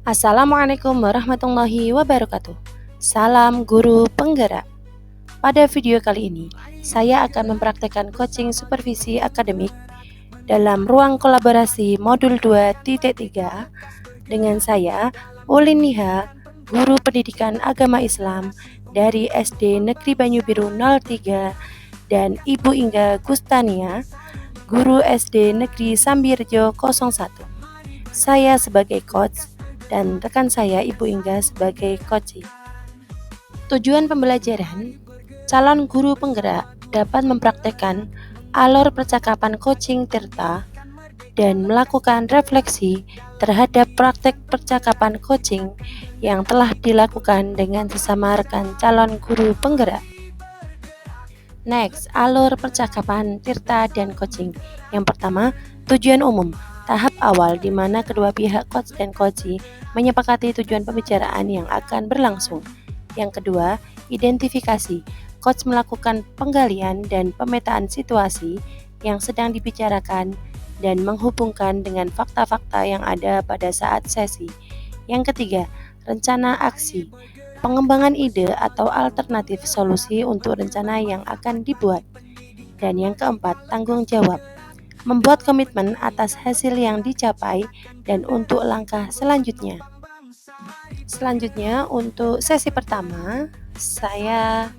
Assalamualaikum warahmatullahi wabarakatuh. Salam guru penggerak. Pada video kali ini, saya akan mempraktekkan coaching supervisi akademik dalam ruang kolaborasi modul 2.3 dengan saya, Ulin Niha, guru pendidikan agama Islam dari SD Negeri Banyu Biru 03 dan Ibu Ingga Gustania, guru SD Negeri Sambirjo 01. Saya sebagai coach dan rekan saya Ibu Ingga sebagai coach. Tujuan pembelajaran, calon guru penggerak dapat mempraktekkan alur percakapan coaching Tirta dan melakukan refleksi terhadap praktek percakapan coaching yang telah dilakukan dengan sesama rekan calon guru penggerak. Next, alur percakapan Tirta dan coaching. Yang pertama, tujuan umum. Tahap awal di mana kedua pihak coach dan coachee menyepakati tujuan pembicaraan yang akan berlangsung. Yang kedua, identifikasi. Coach melakukan penggalian dan pemetaan situasi yang sedang dibicarakan dan menghubungkan dengan fakta-fakta yang ada pada saat sesi. Yang ketiga, rencana aksi. Pengembangan ide atau alternatif solusi untuk rencana yang akan dibuat. Dan yang keempat, tanggung jawab. Membuat komitmen atas hasil yang dicapai dan untuk langkah selanjutnya. Selanjutnya untuk sesi pertama, saya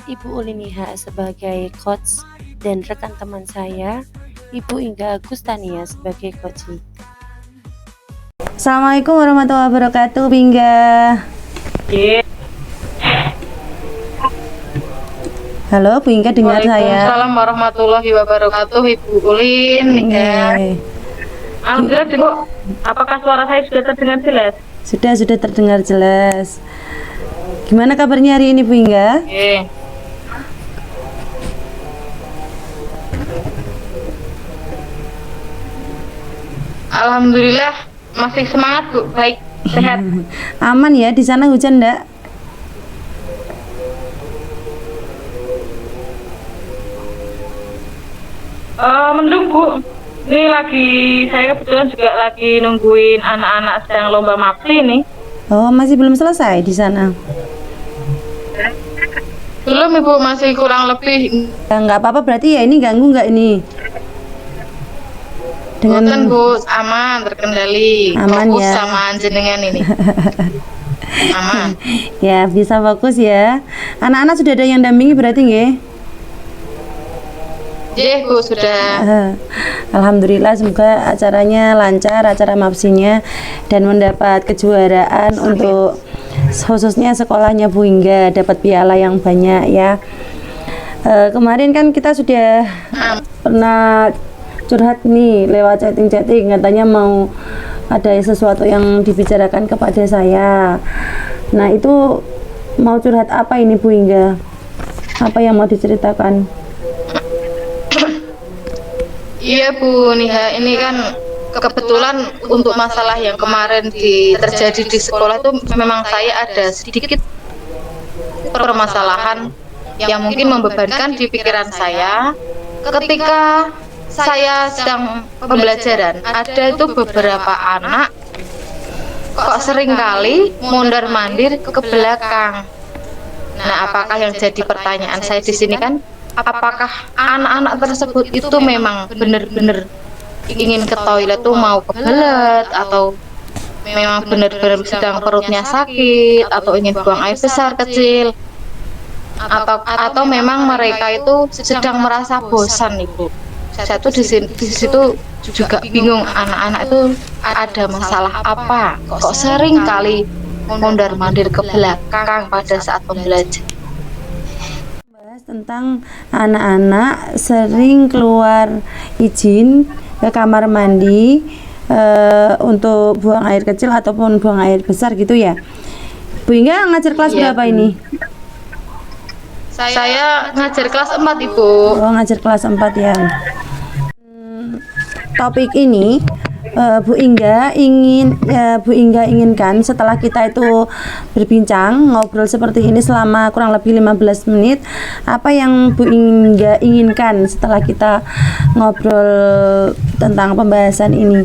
Ibu Uliniha sebagai coach dan rekan teman saya Ibu Ingga Gustania sebagai coach. Assalamualaikum warahmatullahi wabarakatuh, Bingga. Halo, Bu Ingga dengar saya. Waalaikumsalam warahmatullahi wabarakatuh, Ibu Ulin. Alhamdulillah, Bu. Apakah suara saya sudah terdengar jelas? Sudah terdengar jelas. Gimana kabarnya hari ini, Bu Ingga? Alhamdulillah, masih semangat, Bu. Baik, sehat. Aman ya, di sana hujan enggak? Mendung, Bu. Ini saya kebetulan juga lagi nungguin anak-anak sedang lomba MAPSI ini. Oh, masih belum selesai di sana? Belum, Ibu, masih kurang lebih. Enggak apa-apa, berarti ya ini ganggu enggak ini? Dengan Bu, aman, terkendali. Aman. Fokus ya sama jenengan ini. Aman. Ya, bisa fokus ya. Anak-anak sudah ada yang dampingi berarti nggih? Iya, Bu, sudah. Alhamdulillah, semoga acaranya lancar, acara MAPSI-nya, dan mendapat kejuaraan untuk khususnya sekolahnya Bu Ingga, dapat piala yang banyak ya. Kemarin kan kita sudah pernah curhat nih lewat chatting, katanya mau ada sesuatu yang dibicarakan kepada saya. Nah, itu mau curhat apa ini, Bu Ingga? Apa yang mau diceritakan? Iya, Bu Niha, ini kan kebetulan untuk masalah yang kemarin terjadi di sekolah itu memang saya ada sedikit permasalahan yang mungkin membebankan di pikiran saya ketika saya sedang pembelajaran. Ada itu beberapa anak kok seringkali mondar-mandir ke belakang. Nah, apakah yang jadi pertanyaan saya di sini kan, apakah anak-anak tersebut itu memang benar-benar ingin ke toilet tuh mau kebelet, atau memang benar-benar sedang perutnya sakit, atau ingin buang air besar kecil, atau memang mereka itu sedang merasa bosan, Ibu. Saya tuh di situ juga bingung, anak-anak itu ada masalah apa kok sering kali mondar-mandir ke belakang pada saat pembelajaran. Tentang anak-anak sering keluar izin ke kamar mandi untuk buang air kecil ataupun buang air besar gitu ya. Bu Ingga ngajar kelas berapa ini? Saya ngajar kelas 4, Ibu. Oh, ngajar kelas 4 ya. Topik ini Bu Ingga inginkan setelah kita itu berbincang ngobrol seperti ini selama kurang lebih 15 menit, apa yang Bu Ingga inginkan setelah kita ngobrol tentang pembahasan ini?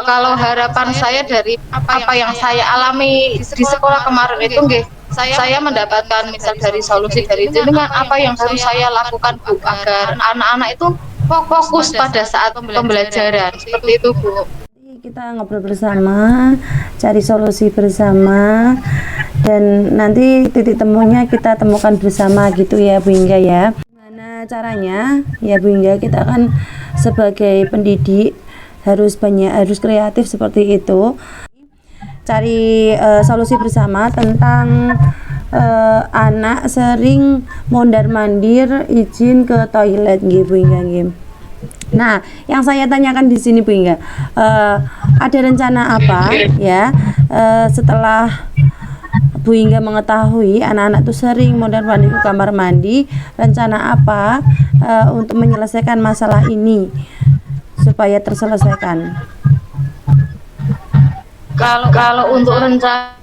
kalau harapan saya dari apa yang saya alami di sekolah kemarin itu nggih, saya mendapatkan misal dari solusi dari jenengan apa yang harus saya lakukan Bu agar anak-anak itu fokus pada saat pembelajaran seperti itu Bu. Kita ngobrol bersama, cari solusi bersama, dan nanti titik temunya kita temukan bersama gitu ya Bu Hingga ya. Gimana caranya ya Bu Hingga, kita kan sebagai pendidik harus kreatif seperti itu, cari solusi bersama tentang anak sering mondar-mandir izin ke toilet nggih Bu Hingga nggih. Nah, yang saya tanyakan di sini Bu Hingga, ada rencana apa ya setelah Bu Hingga mengetahui anak-anak itu sering mondar-mandir ke kamar mandi, rencana apa untuk menyelesaikan masalah ini supaya terselesaikan? Kalau untuk rencana,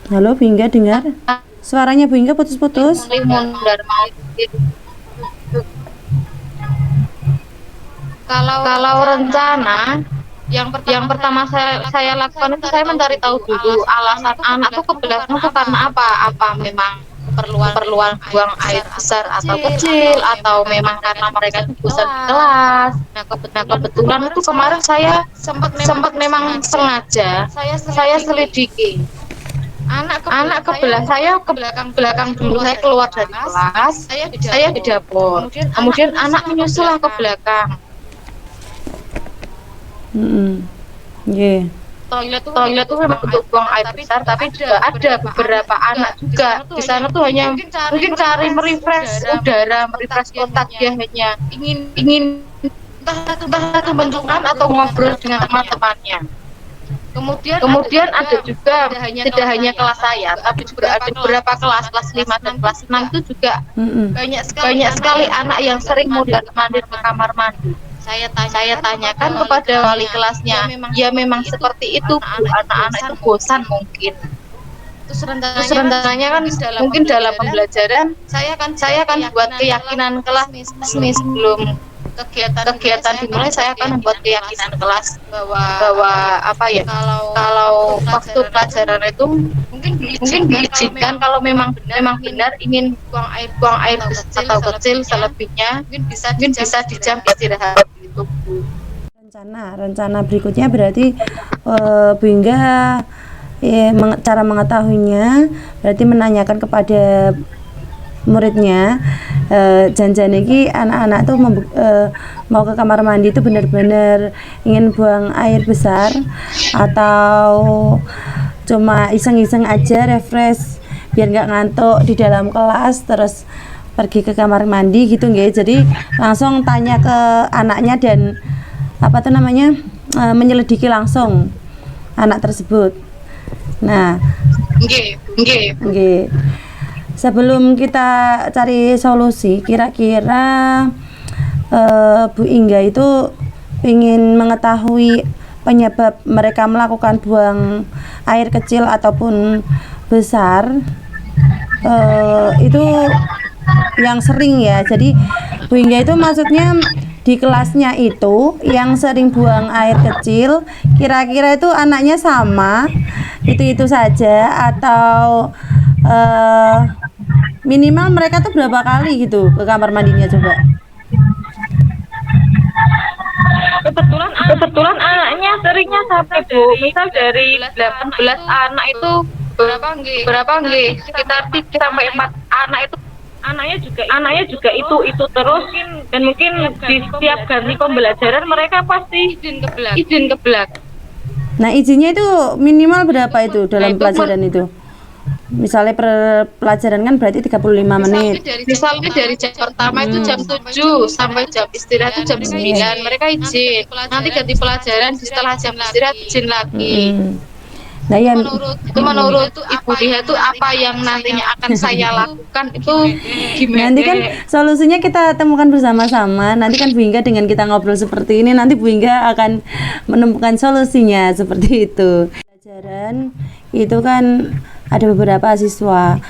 halo Bu Hingga, dengar? Suaranya Bu Hingga putus-putus. Kalau rencana yang pertama saya lakukan itu saya mencari tahu dulu alasan anak tuh ke belakang tuh karena apa memang keperluan buang air besar atau kecil atau memang karena mereka itu bosan di kelas. Nah kebetulan itu kemarin saya sempat memang sengaja saya selidiki anak ke belakang dulu. Saya keluar dari kelas, saya di dapur, kemudian anak menyusul ke belakang. Yeah. Toilet tuh memang untuk buang air besar, tapi juga ada beberapa anak juga di sana tuh hanya mungkin cari merefresh udara, merefresh otak, dia hanya ingin entah itu bentukan atau ngobrol dengan teman-temannya. Kemudian ada juga tidak hanya kelas saya, tapi juga ada beberapa kelas 5 dan kelas 6 itu juga banyak sekali anak yang sering mondar-mandir ke kamar mandi. Saya tanyakan kepada wali kelasnya, ya memang seperti itu Bu, anak-anak itu bosan mungkin. Terus rencananya kan mungkin dalam pembelajaran saya akan buat keyakinan kelas nih sebelum kegiatan dimulai. Saya akan membuat keyakinan kelas bahwa apa ya, kalau waktu pelajaran itu mungkin diizinkan kalau memang benar ingin buang air atau kecil, selebihnya mungkin bisa di jam istirahat gitu Bu. Rencana berikutnya berarti Bu Hingga cara mengetahuinya berarti menanyakan kepada muridnya, janjian ini anak-anak tuh mau ke kamar mandi itu benar-benar ingin buang air besar atau cuma iseng-iseng aja refresh biar nggak ngantuk di dalam kelas terus pergi ke kamar mandi gitu nggih. Jadi langsung tanya ke anaknya dan menyelidiki langsung anak tersebut. Nah, nggih. Sebelum kita cari solusi, kira-kira Bu Hingga itu ingin mengetahui penyebab mereka melakukan buang air kecil ataupun besar, itu yang sering ya. Jadi Bu Hingga itu maksudnya di kelasnya itu yang sering buang air kecil, kira-kira itu anaknya sama itu saja atau minimal mereka tuh berapa kali gitu ke kamar mandinya coba? Kebetulan anaknya seringnya sampai Bu, misal dari 18 anak itu berapa nggih sekitar 3 sampai 4 anak itu anaknya juga itu terus, dan mungkin di setiap ganti pembelajaran mereka pasti izin ke belakang. Nah, izinnya itu minimal berapa itu dalam pelajaran itu? Misalnya per pelajaran kan berarti 35 menit. Misalnya dari jam pertama itu jam 7 sampai jam istirahat itu jam 9 mereka izin. Nanti ganti pelajaran setelah jam istirahat izin lagi. Nah, ya menurut Ibu Lia itu apa yang nantinya akan saya lakukan itu gimana? Nanti kan solusinya kita temukan bersama-sama. Nanti kan Bu Hingga dengan kita ngobrol seperti ini, nanti Bu Hingga akan menemukan solusinya seperti itu. Pelajaran itu kan ada beberapa siswa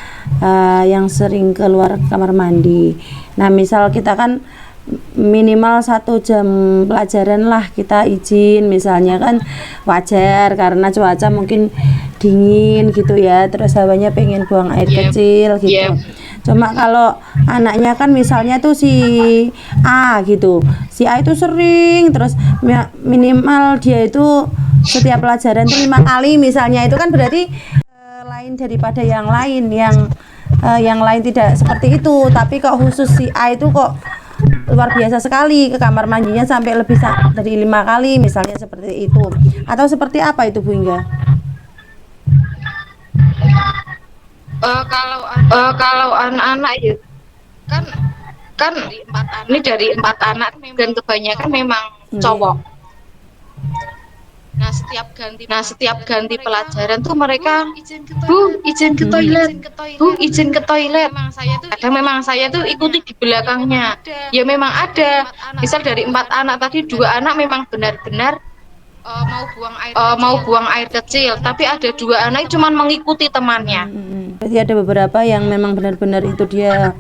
yang sering keluar kamar mandi. Nah, misal kita kan minimal 1 jam pelajaran lah kita izin, misalnya kan wajar karena cuaca mungkin dingin gitu ya, terus hawanya pengen buang air kecil gitu. Cuma kalau anaknya kan misalnya tuh si A gitu, si A itu sering terus minimal dia itu setiap pelajaran tuh 5 kali misalnya, itu kan berarti lain daripada yang lain yang lain tidak seperti itu, tapi kok khusus si A itu kok luar biasa sekali, ke kamar mandinya sampai lebih dari 5 kali misalnya, seperti itu. Atau seperti apa itu Bu Hingga? Kalau anak-anak ya kan ini dari 4 anak dan kebanyakan memang cowok. Nah setiap ganti pelajaran tuh mereka, Bu izin ke toilet, Bu izin ke toilet. Kadang memang saya tuh ikuti di belakangnya. Ya memang ada. Misal dari 4 anak tadi 2 anak memang benar-benar mau buang air kecil, tapi ada 2 anak cuma mengikuti temannya. Berarti ada beberapa yang memang benar-benar itu dia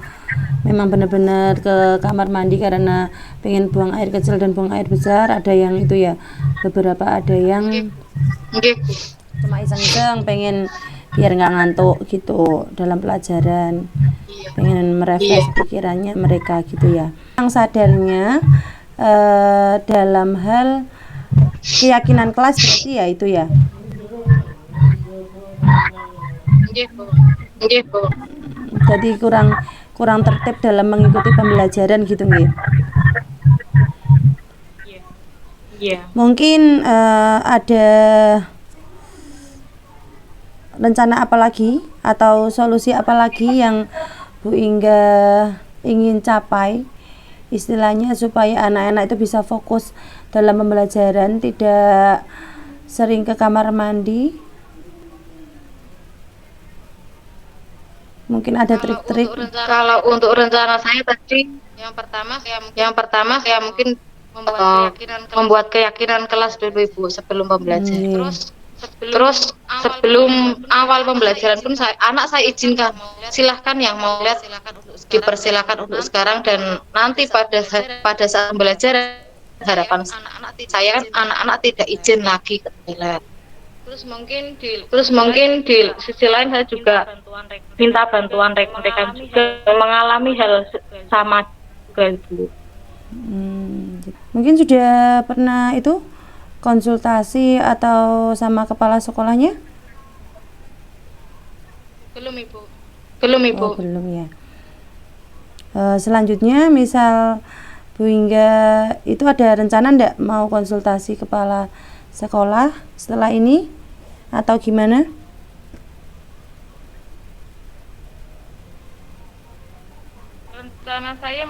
memang benar-benar ke kamar mandi karena pengen buang air kecil dan buang air besar. Ada yang itu ya, beberapa ada yang cuma iseng-iseng pengen biar nggak ngantuk gitu dalam pelajaran, pengen merefresh pikirannya mereka gitu ya. Yang sadarnya dalam hal keyakinan kelas berarti ya itu ya. Jadi kurang tertib dalam mengikuti pembelajaran gitu nggih. Mungkin ada rencana apa lagi atau solusi apa lagi yang Bu Hingga ingin capai, istilahnya supaya anak-anak itu bisa fokus dalam pembelajaran, tidak sering ke kamar mandi? Mungkin ada trik-trik. Kalau untuk rencana saya tadi, yang pertama saya mungkin membuat keyakinan kelas dulu Ibu sebelum pembelajaran. Terus sebelum awal pembelajaran pun anak saya izinkan, silahkan yang mau lihat dipersilakan untuk sekarang, dan nanti pada saat pembelajaran harapan saya kan anak-anak tidak izin lagi ke toilet. Terus mungkin di sisi lain saya juga minta bantuan rekan-rekan juga mengalami hal sama juga Ibu. Mungkin sudah pernah itu konsultasi atau sama kepala sekolahnya? Belum Ibu. Oh, belum ya. Selanjutnya misal Bu Hingga itu ada rencana enggak mau konsultasi kepala sekolah setelah ini atau gimana?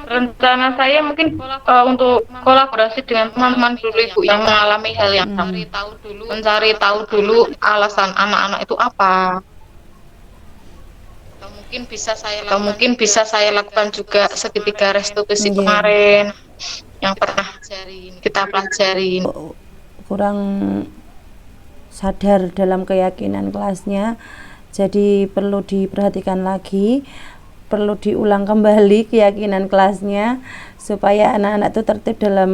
Rencana saya mungkin untuk kolaborasi dengan teman-teman dulu Ibu yang mengalami hal yang sama. Mencari tahu dulu alasan anak-anak itu apa. Atau mungkin bisa saya lakukan juga segitiga restitusi kemarin yang pernah kita pelajarin. Kurang sadar dalam keyakinan kelasnya, jadi perlu diperhatikan lagi, perlu diulang kembali keyakinan kelasnya supaya anak-anak itu tertib dalam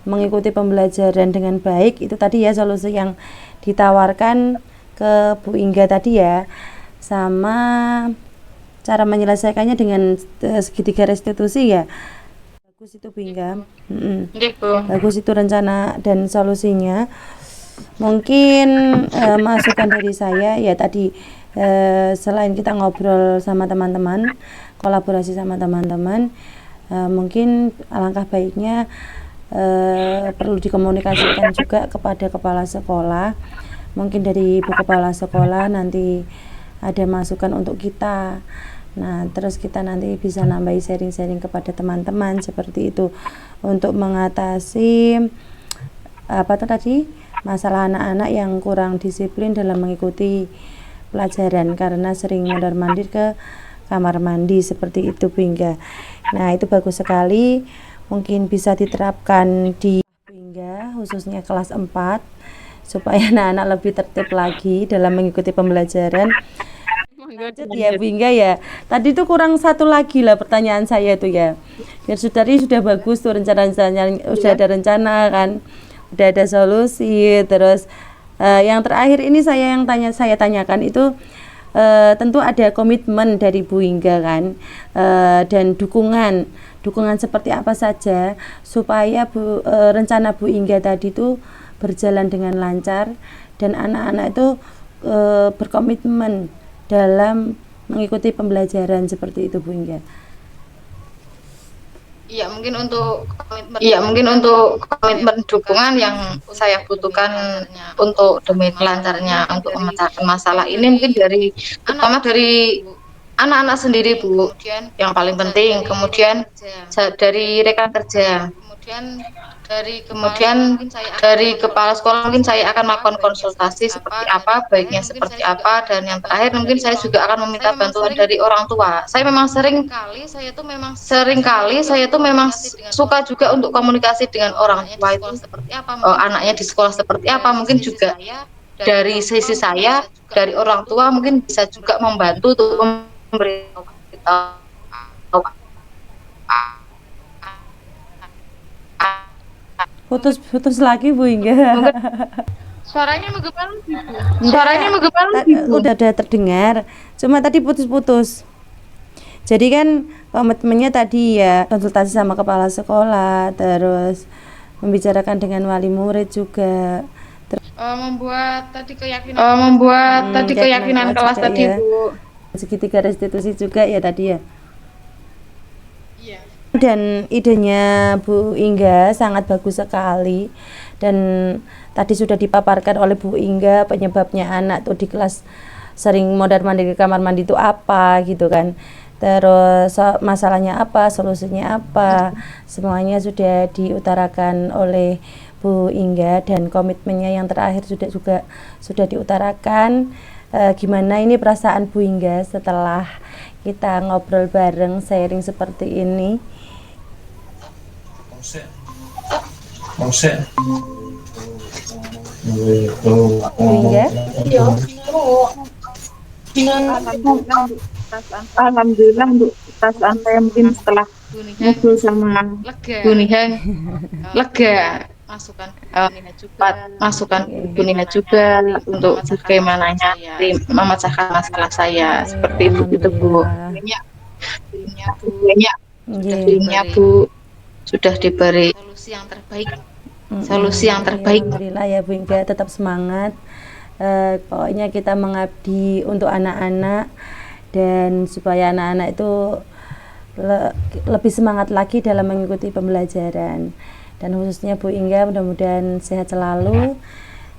mengikuti pembelajaran dengan baik. Itu tadi ya solusi yang ditawarkan ke Bu Hingga tadi ya, sama cara menyelesaikannya dengan segitiga restitusi ya. Bagus itu Bu Hingga. Bagus itu rencana dan solusinya. Mungkin masukan dari saya ya tadi, selain kita ngobrol sama teman-teman, kolaborasi sama teman-teman, mungkin alangkah baiknya perlu dikomunikasikan juga kepada kepala sekolah. Mungkin dari Ibu Kepala Sekolah nanti ada masukan untuk kita. Nah, terus kita nanti bisa nambahi sharing-sharing kepada teman-teman seperti itu untuk mengatasi apa tadi masalah anak-anak yang kurang disiplin dalam mengikuti pelajaran karena sering mondar-mandir ke kamar mandi seperti itu Bu Hingga. Nah, itu bagus sekali, mungkin bisa diterapkan di Bu Hingga khususnya kelas 4 supaya anak-anak lebih tertib lagi dalam mengikuti pembelajaran. Lanjut ya Bu Hingga ya. Tadi tuh kurang satu lagi lah pertanyaan saya tuh ya. Biar tadi sudah bagus tuh rencana-rencananya, sudah ada rencana kan, udah ada solusi. Terus yang terakhir ini saya tanyakan itu tentu ada komitmen dari Bu Hingga kan, dan dukungan seperti apa saja supaya rencana Bu Hingga tadi tuh berjalan dengan lancar dan anak-anak itu berkomitmen dalam mengikuti pembelajaran seperti itu Bu Hingga. Iya, mungkin untuk komitmen dukungan yang saya butuhkan untuk demi kelancarnya untuk memecahkan masalah ini mungkin pertama dari anak-anak sendiri Bu, yang paling penting, kemudian dari rekan kerja, kemudian dari kepala sekolah mungkin saya akan melakukan konsultasi seperti apa, baiknya seperti apa, dan yang terakhir mungkin saya juga akan meminta bantuan dari orang tua. Saya memang sering kali saya tuh memang suka juga untuk komunikasi dengan orang tua itu, anaknya di sekolah seperti apa, mungkin juga dari sisi saya, dari orang tua mungkin bisa juga membantu untuk memberi Putus lagi Bu Hingga. suaranya bagaimana Udah terdengar, cuma tadi putus-putus. Jadi kan komitmennya tadi ya konsultasi sama kepala sekolah, terus membicarakan dengan wali murid juga, membuat tadi keyakinan kelas tadi ya. Bu. Segitiga restitusi juga ya tadi ya. Dan idenya Bu Hingga sangat bagus sekali, dan tadi sudah dipaparkan oleh Bu Hingga penyebabnya anak tuh di kelas sering mondar-mandir ke kamar mandi itu apa gitu kan, terus masalahnya apa, solusinya apa, semuanya sudah diutarakan oleh Bu Hingga, dan komitmennya yang terakhir sudah diutarakan. Gimana ini perasaan Bu Hingga setelah kita ngobrol bareng, sharing seperti ini? Bu Hingga? Alhamdulillah Bu, perasaan saya mungkin setelah ngobrol sama Bu Nihan lega, masukan Bu Nihan juga untuk bagaimananya memecahkan masalah saya seperti itu gitu Bu. Akhirnya Bu sudah diberi solusi yang terbaik. Alhamdulillah ya Bu Hingga, tetap semangat. Pokoknya kita mengabdi untuk anak-anak, dan supaya anak-anak itu lebih semangat lagi dalam mengikuti pembelajaran. Dan khususnya Bu Hingga mudah-mudahan sehat selalu.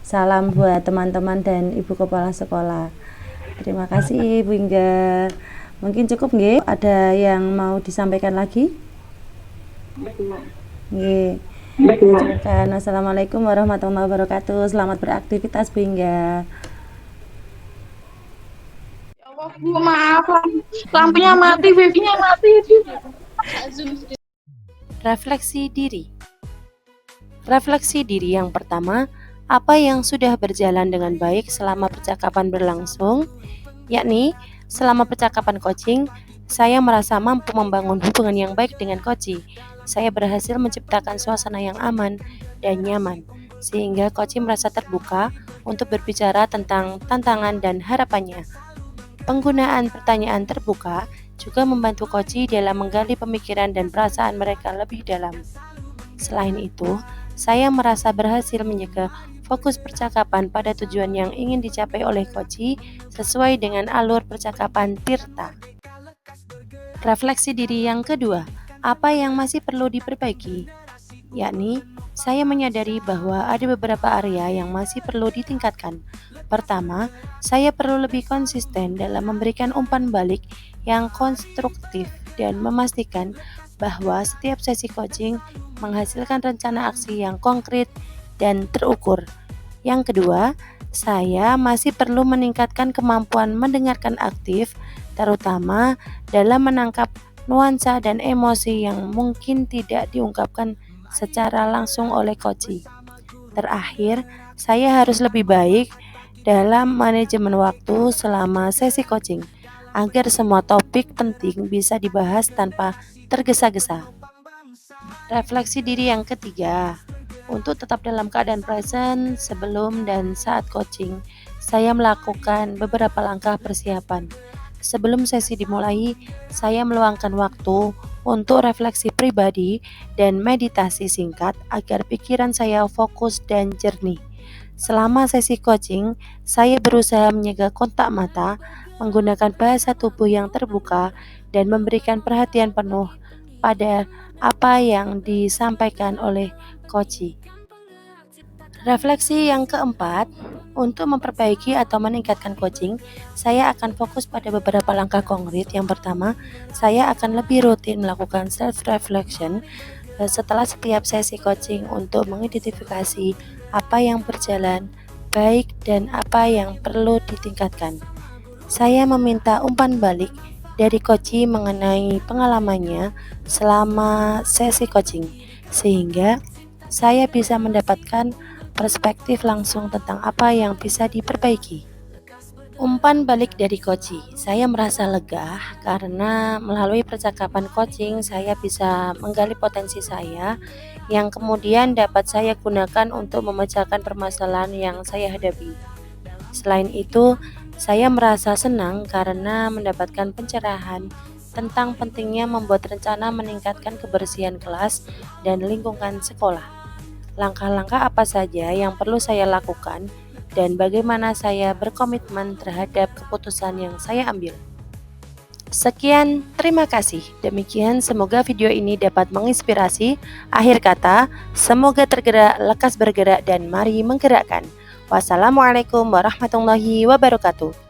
Salam buat teman-teman dan Ibu Kepala Sekolah. Terima kasih Bu Hingga. Mungkin cukup nggih? Ada yang mau disampaikan lagi? Nggih. Silakan. Assalamualaikum warahmatullahi wabarakatuh. Selamat beraktivitas Bu Hingga. Ya Allah Bu, maaf lampunya mati, wifi-nya mati. Refleksi diri. Refleksi diri yang pertama, apa yang sudah berjalan dengan baik selama percakapan berlangsung, yakni selama percakapan coaching, saya merasa mampu membangun hubungan yang baik dengan coach. Saya berhasil menciptakan suasana yang aman dan nyaman, sehingga coach merasa terbuka untuk berbicara tentang tantangan dan harapannya. Penggunaan pertanyaan terbuka juga membantu coach dalam menggali pemikiran dan perasaan mereka lebih dalam. Selain itu, saya merasa berhasil menjaga fokus percakapan pada tujuan yang ingin dicapai oleh coach sesuai dengan alur percakapan Tirta. Refleksi diri yang kedua, apa yang masih perlu diperbaiki? Yakni, saya menyadari bahwa ada beberapa area yang masih perlu ditingkatkan. Pertama, saya perlu lebih konsisten dalam memberikan umpan balik yang konstruktif dan memastikan bahwa setiap sesi coaching menghasilkan rencana aksi yang konkret dan terukur. Yang kedua, saya masih perlu meningkatkan kemampuan mendengarkan aktif, terutama dalam menangkap nuansa dan emosi yang mungkin tidak diungkapkan secara langsung oleh coach. Terakhir, saya harus lebih baik dalam manajemen waktu selama sesi coaching, agar semua topik penting bisa dibahas tanpa tergesa-gesa. Refleksi diri yang ketiga, untuk tetap dalam keadaan present sebelum dan saat coaching, saya melakukan beberapa langkah persiapan. Sebelum sesi dimulai, saya meluangkan waktu untuk refleksi pribadi dan meditasi singkat agar pikiran saya fokus dan jernih. Selama sesi coaching, saya berusaha menjaga kontak mata, menggunakan bahasa tubuh yang terbuka, dan memberikan perhatian penuh pada apa yang disampaikan oleh coach. Refleksi yang keempat, untuk memperbaiki atau meningkatkan coaching, saya akan fokus pada beberapa langkah konkret. Yang pertama, saya akan lebih rutin melakukan self-reflection setelah setiap sesi coaching untuk mengidentifikasi apa yang berjalan baik dan apa yang perlu ditingkatkan. Saya meminta umpan balik dari coach mengenai pengalamannya selama sesi coaching, sehingga saya bisa mendapatkan perspektif langsung tentang apa yang bisa diperbaiki. Umpan balik dari coach, saya merasa lega karena melalui percakapan coaching saya bisa menggali potensi saya yang kemudian dapat saya gunakan untuk memecahkan permasalahan yang saya hadapi. Selain itu, saya merasa senang karena mendapatkan pencerahan tentang pentingnya membuat rencana meningkatkan kebersihan kelas dan lingkungan sekolah. Langkah-langkah apa saja yang perlu saya lakukan dan bagaimana saya berkomitmen terhadap keputusan yang saya ambil. Sekian, terima kasih. Demikian, semoga video ini dapat menginspirasi. Akhir kata, semoga tergerak, lekas bergerak, dan mari menggerakkan. Wassalamualaikum warahmatullahi wabarakatuh.